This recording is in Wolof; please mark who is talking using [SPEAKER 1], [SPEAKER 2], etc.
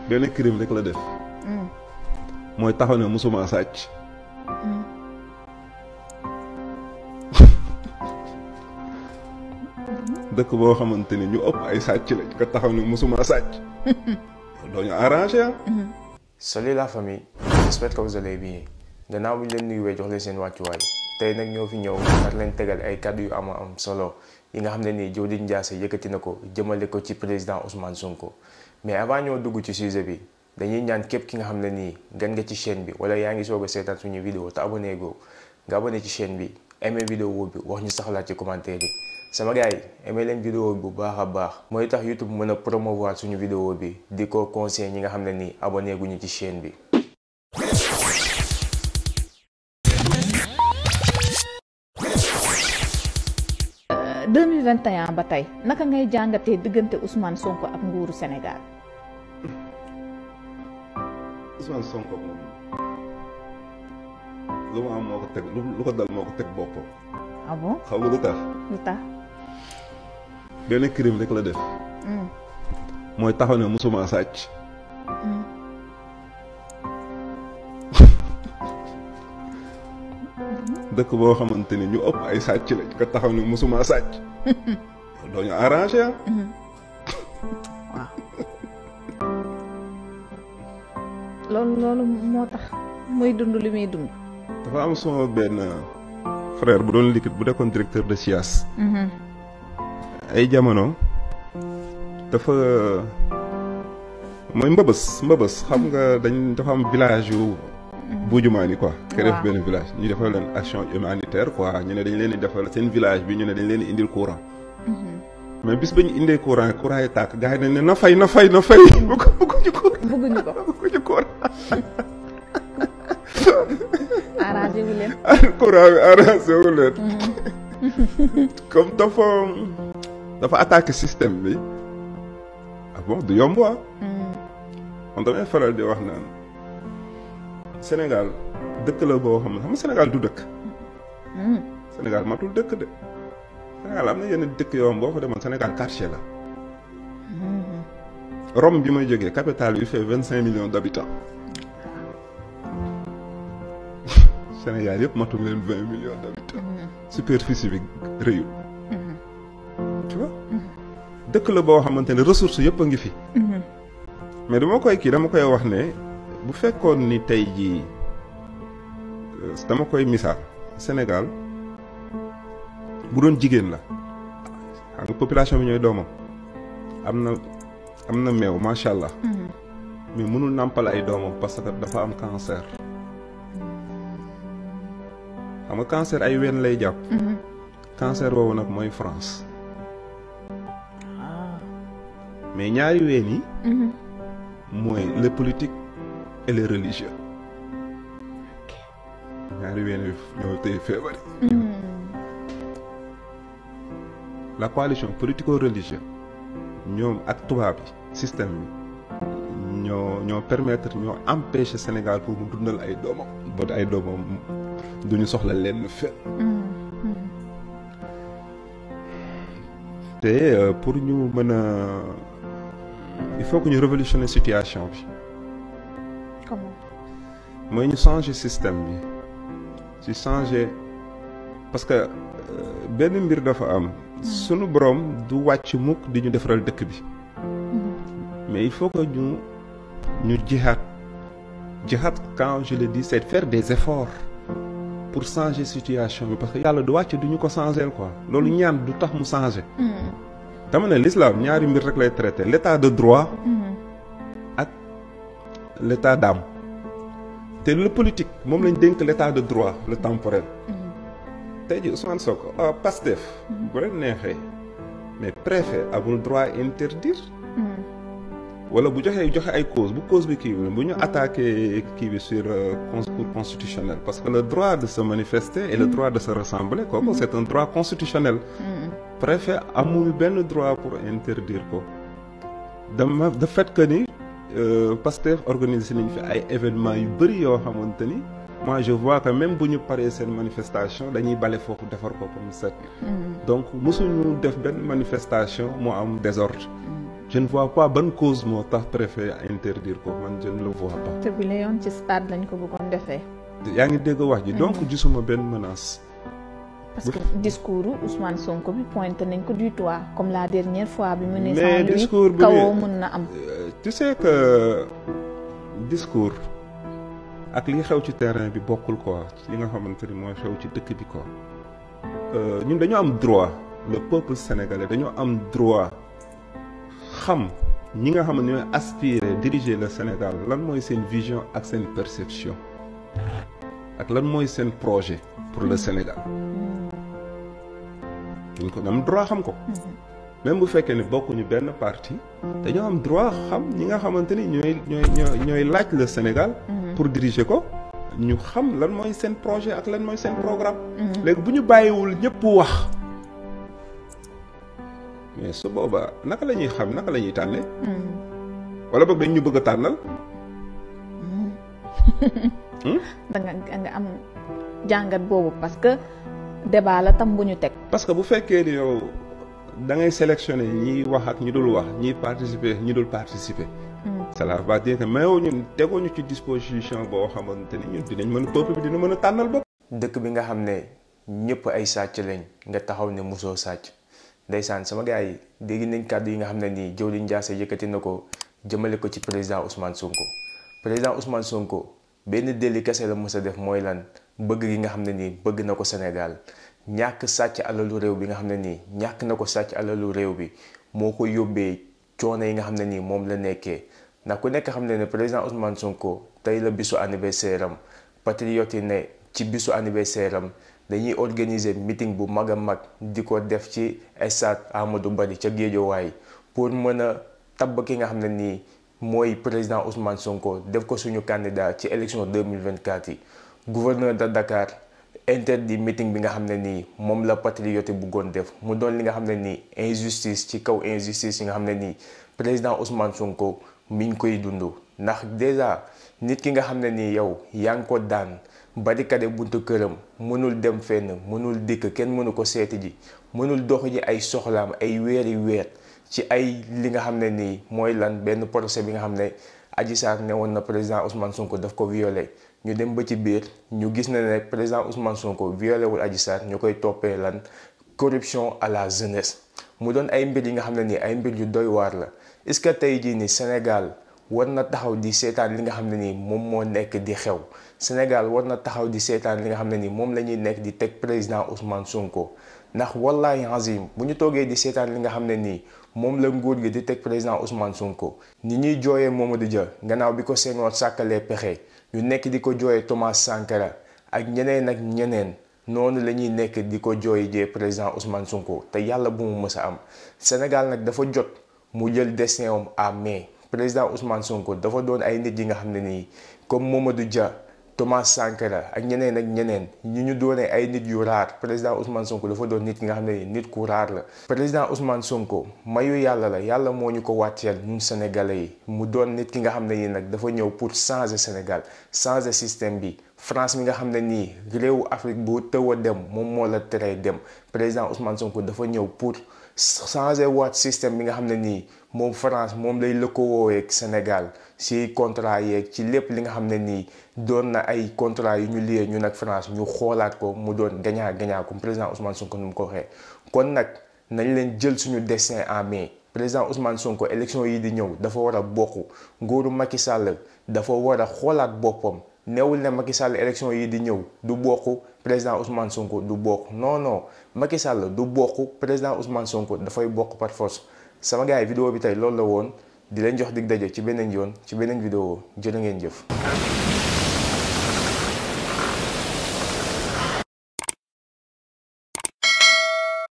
[SPEAKER 1] benn crime rek la def. mooy taxaw ne musuma sàcc. dëkk boo xamante ni ñu ëpp ay sàcc lañ ko taxaw ne musuma sàcc. doo ñu arrangé ah.
[SPEAKER 2] Salut la famille, j'espère que vous allez bien. gannaaw bu ñu leen nuyuwee jox leen seen wàccuwaay tey nag ñoo fi ñëw ak leen tegal ay kàddu yu am solo yi nga xam ne nii Diodine Ndiassé yëkkati na ko jëmale ko ci président Ousmane Sonko. mais avant ñoo dugg ci sujet bi dañuy ñaan képp ki nga xam ne nii gan nga ci chaîne bi wala yaa ngi soog a seetaan suñu vidéo te abonné go nga abonné ci chaîne bi aimé vidéo bi wax ñu saxlaat ci commentaire yi. sama gars yi aimé leen vidéo bi bu baax a baax mooy tax YouTube mën a promouvoir suñu vidéo bi di ko conseil ñi nga xam ne nii abonné guñu ci chaîne bi.
[SPEAKER 3] En 2021 ba tey naka ngay jàngatee diggante Ousmane Sonko ak nguuru Sénégal.
[SPEAKER 1] Ousmane Sonko moom lu mu am moo ko teg lu ko dal moo ko teg boppam.
[SPEAKER 3] ah bon
[SPEAKER 1] xam nga lu tax.
[SPEAKER 3] lu tax.
[SPEAKER 1] benn crime rek la def. mooy taxaw ne musuma sàcc. dëkk boo xamante ni ñu ëpp ay sàcc lañ ko taxaw ne musuma sàcc. doo ñu arrangé ah.
[SPEAKER 3] waaw loolu moo tax muy dund li muy dund.
[SPEAKER 1] dafa am sama benn frère bu doon liquide bu nekkoon directeur de SIAS. ay jamono dafa mooy mbëbës xam nga dafa am village yu Bujumaani quoi. waaw def benn village ñu defal leen action humanitaire quoi ñu ne dañ leen di defal seen village bi ñu ne dañ leen di indil courant. mais bis ba ñu indee courant yi tàkk gars yi dañ ne na fay. bëgguñu courant.
[SPEAKER 3] arrangé wu leen.
[SPEAKER 1] courant bi arrangé wu leen. comme dafa attaqué système bi. ah bon du yomb ah. man damay faral di wax naan Sénégal dëkk la boo xam ne Sénégal du dëkk. Sénégal matul dëkk de. Sénégal am na yenn dëkk yoo xam boo fa demoon Sénégal quartier la. Rome bi may jógee capitale bi fait 25 millions d'habitants. Sénégal yëpp matul leen 20 millions d'habitants. superficie bi rëyul. tu vois. dëkk la boo xamante ne ressources yëpp a ngi fi. mais dama koy wax ne bu fekkoon ni tey jii dama koy misaal Sénégal bu doon jigéen la xam nga population bi ñooy doomam am na meew macha allah. mais mënul nàmpal ay doomam parce que dafa am cancer. xam nga cancer ay ween lay jàpp. cancer boobu nag mooy France. mais ñaari ween yi. mooy les politiques et les religieux. ñaari ween yi ñoo tey feebar. la coalition politico-religieuse ñoom ak tubaab bi système bi ñoo permettre ñoo empêcher Sénégal pour mu dundal ay doomam. ba ay doomam duñu soxla leen fenn. te pour ñu mën a il faut que ñu révolutionner situation bi.
[SPEAKER 3] comment.
[SPEAKER 1] mooy ñu changer système bi ci changer parce que benn mbir dafa am. sunu borom du wàcc mukk di ñu defaral dëkk bi. mais il faut que ñu jihaat quand je le dis c'est faire des efforts pour changer situation bi parce que yàlla du wàcc du ñu ko changer quoi loolu ñaan du tax mu changer. dama ne l'islam ñaari mbir rek lay traiter l'état de droit. ak l'état d'âme. te le politique moom lañ dénk l'état de droit le temporel. tey jii Ousmane Sonko Pastef. bu leen neexee mais préfet amul droit interdire. wala bu joxe ay cause bu cause bi kii bu ñu attaqué kii bi sur cour constitutionnel parce que le droit de se manifester et le droit de se rassembler kooku c'est un droit constitutionnel. préfet amul benn droit pour interdire ko. de fait que ni Pastef organisé nañ fi ay événements yu bëri yoo xamante ni. moi je vois que même bu ñu paree seen manifestation dañuy bale foofu defar ko comme ça. donc mosuñu def benn manifestation moo am désordre. je ne vois pas ban cause moo tax préfet interdire ko man je ne le vois pas.
[SPEAKER 3] te bi la yoon ci stade lañ ko bëggoon defee.
[SPEAKER 1] yaa ngi dégg wax ji. donc gisuma benn menace.
[SPEAKER 3] parce que discours Ousmane Sonko bi pointé nañ ko du doigt comme la dernière fois bi mu ne.
[SPEAKER 1] mais discours bi
[SPEAKER 3] kawoo mën na am.
[SPEAKER 1] tu sais que discours ak li xew ci terrain bi bokkul quoi li nga xamante ni mooy xew ci dëkk bi quoi. ñun dañoo am droit le peuple sénégalais dañoo am droit xam ñi nga xam ne ñooy aspirer diriger le Sénégal lan mooy seen vision ak seen perception ak lan mooy seen projet pour le Sénégal. dañ ko am droit xam ko. même bu fekkee ne bokkuñu benn parti dañoo am droit xam ñi nga xamante ni ñooy laaj le Sénégal. pour diriger ko ñu xam lan mooy seen projet ak lan mooy seen programme. léegi bu ñu bàyyiwul ñëpp wax mais su boobaa naka la ñuy xam naka la ñuy tànnee. wala boog dañ ñu bëgg a tànnal.
[SPEAKER 3] da nga am jàngat boobu parce que débat la tam bu ñu teg.
[SPEAKER 1] parce que bu fekkee ni yow da ngay sélectionner ñiy wax ak ñi dul wax ñiy participer ñi dul participer. cela veut dire que mais ñun teguñu ci disposition boo xamante ni ñun dinañ mën peuple bi dina mën a tànnal bopp.
[SPEAKER 2] dëkk bi nga xam ne ñëpp ay sàcc lañ nga taxaw ne mosoo sàcc ndeysaan sama gars yi dégg nañ kàddu yi nga xam ne nii Jawriñ Ndiasse yëkkati na ko jëmale ko ci président Ousmane Sonko. président Ousmane Sonko benn délit kese la mës a def mooy lan bëgg gi nga xam ne nii bëgg na ko Sénégal ñàkk sàcc alalu réew bi nga xam ne nii ñàkk na ko sàcc alalu réew bi moo ko yóbbee coono yi nga xam ne nii moom la nekkee. ndax ku nekk xam ne président Ousmane Sonko tey la bisu anniversaire am patriote yi ne ci bisu anniversaire am dañuy organiser meeting bu mag a mag di ko def ci stade Amadou Barry ca Guédiawaye pour mën a tabb ki nga xam ne nii mooy président Ousmane Sonko def ko suñu candidat ci élection 2024 yi. gouverneur de Dakar interdit meeting bi nga xam ne nii moom la patriote bëggoon def mu doon li nga xam ne nii injustice ci kaw injustice yi nga xam ne nii président Ousmane Sonko. mi ngi koy dund ndax déjà nit ki nga xam ne nii yow yaa ngi ko daan barikade buntu këram mënul dem fenn mënul dikk kenn mënu ko seeti ji mënul dox ji ay soxlaam ay weeri weer ci ay li nga xam ne nii mooy lan benn procès bi nga xam ne Adji Sarr ne woon na président Ousmane Sonko daf ko violé ñu dem ba ci biir ñu gis na ne président Ousmane Sonko violé wul Adji Sarr ñu koy toppee lan corruption à la jeunesse mu doon ay mbir yi nga xam ne nii ay mbir yu doy waar la. est-ce que tey jii ni Sénégal war na taxaw di seetaan li nga xam ne nii moom moo nekk di xew Sénégal war na taxaw di seetaan li nga xam ne nii moom la ñuy nekk di teg président Ousmane Sonko ndax wallahi azim bu ñu toogee di seetaan li nga xam ne nii moom la nguur gi di teg président Ousmane Sonko ni ñuy jooyee Mamadou Dia gannaaw bi ko Senghor sàkkalee pexe ñu nekk di ko jooyee Thomas Sankara ak ñeneen ak ñeneen noonu la ñuy nekk di ko jooy jee président Ousmane Sonko te yàlla bu mu mës a am Sénégal nag dafa jot. mu jël destin am à main président Ousmane Sonko dafa doon ay nit yi nga xam ne nii comme Mamadou Dia Thomas Sankara ak ñeneen ak ñeneen ñu doonee ay nit yu raar président Ousmane Sonko dafa doon nit ki nga xam ne nii nit ku raar la. président Ousmane Sonko mayu yàlla la yàlla moo ñu ko wàcceel ñun sénégalais yi mu doon nit ki nga xam ne nii nag dafa ñëw pour changer Sénégal changer système bi. France mi nga xam ne nii réewu Afrique bu tëw a dem moom moo la teree dem président Ousmane Sonko dafa ñëw pour changer waat système bi nga xam ne nii moom France moom lay lëkkaloo ak Sénégal si contrat yeeg ci lépp li nga xam ne nii doon na ay contrat yu ñu lié ñun ak France ñu xoolaat ko mu doon gagnant comme président Ousmane Sonko nu mu ko waxee. kon nag nañ leen jël suñu destin en main président Ousmane Sonko élection yi di ñëw dafa war a bokk nguuru Macky Sall dafa war a xoolaat boppam. neewul ne Macky Sall élection yi di ñëw du bokk président Ousmane Sonko du bokk non Macky Sall du bokk président Ousmane Sonko dafay bokk par force sama gars yi vidéo bi tey loolu la woon di leen jox dig daje ci beneen yoon ci beneen vidéo jërë ngeen jëf.